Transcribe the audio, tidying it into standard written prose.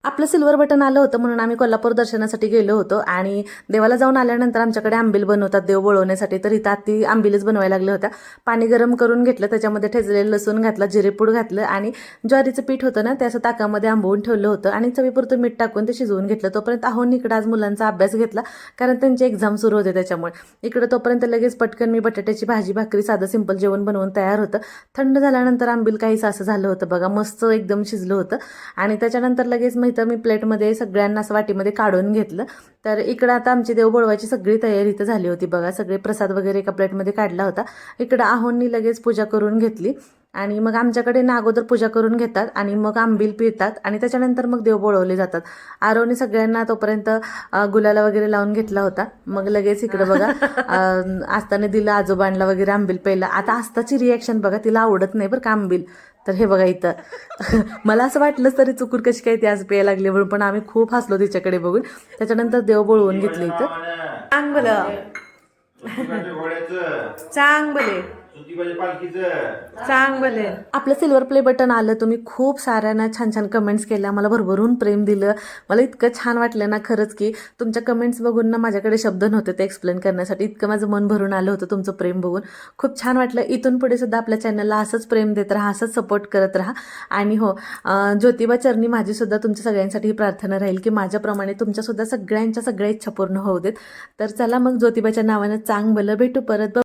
आपलं silver button आलं होतं म्हणून आम्ही कोल्हापूर दर्शनासाठी गेलो होतो आणि देवाला जाऊन आल्यानंतर आमच्याकडे आंबील बनवतात देव बोलवण्यासाठी, तर इथं आत्ती आंबीलच बनवायला लागल्या होत्या. पाणी गरम करून घेतलं, त्याच्यामध्ये ठेचलेलं लसूण घातलं, जिरेपूड घातलं आणि ज्वारीचं पीठ होतं ना ते असं ताकामध्ये आंबवून ठेवलं होतं आणि चवीपुरतं मीठ टाकून ते शिजवून घेतलं. तोपर्यंत आहोंनी इकडं आज मुलांचा अभ्यास घेतला कारण त्यांची एक्झाम सुरू होते त्याच्यामुळे. इकडं तोपर्यंत लगेच पटकन मी बटाट्याची भाजी भाकरी साधं सिंपल जेवण बनवून तयार होतं. थंड झाल्यानंतर आंबील काहीच असं झालं होतं बघा, मस्त एकदम शिजलं होतं. आणि त्याच्यानंतर लगेच मी प्लेटमध्ये सगळ्यांना असं वाटीमध्ये काढून घेतलं. तर इकडं आता आमची देवबोळवाची सगळी तयारी इथं झाली होती बघा. सगळे प्रसाद वगैरे एका प्लेटमध्ये काढला होता. इकडं आहोंनी लगेच पूजा करून घेतली आणि मग आमच्याकडे ना अगोदर पूजा करून घेतात आणि मग आंबील पिळतात आणि त्याच्यानंतर मग देव बोळवले जातात. आरोने सगळ्यांना तोपर्यंत गुलाला वगैरे लावून घेतला होता. मग लगेच इकडं बघा आस्थाने दिलं आजोबांना वगैरे आंबील प्यायला. आता आस्थाची रिॲक्शन बघा, तिला आवडत नाही बरं का आंबील. तर हे बघा इथं मला असं वाटलंच तरी चुकून कशी काय ती आज प्यायला लागली म्हणून, पण आम्ही खूप हसलो तिच्याकडे बघून. त्याच्यानंतर देव बोळवून घेतले इथं. चांग भलं चांग भले चांग भले. आपलं सिल्वर प्ले बटन आलं. तुम्ही खूप साऱ्यांना छान छान कमेंट्स केल्या, मला भरभरून प्रेम दिलं. मला इतकं छान वाटलं ना खरंच की तुमच्या कमेंट्स बघून ना माझ्याकडे शब्द नव्हते ते एक्सप्लेन करण्यासाठी. इतकं माझं मन भरून आलं होतं तुमचं प्रेम बघून. खूप छान वाटलं. इथून पुढे सुद्धा आपल्या चॅनलला असंच प्रेम देत राहा, असंच सपोर्ट करत राहा. आणि हो, ज्योतिबा चरणी माझी सुद्धा तुमच्या सगळ्यांसाठी ही प्रार्थना राहील की माझ्याप्रमाणे तुमच्या सुद्धा सगळ्यांच्या सगळ्या इच्छा पूर्ण होऊ देत. तर चला मग ज्योतिबाच्या नावानं चांग भलं. भेटू परत.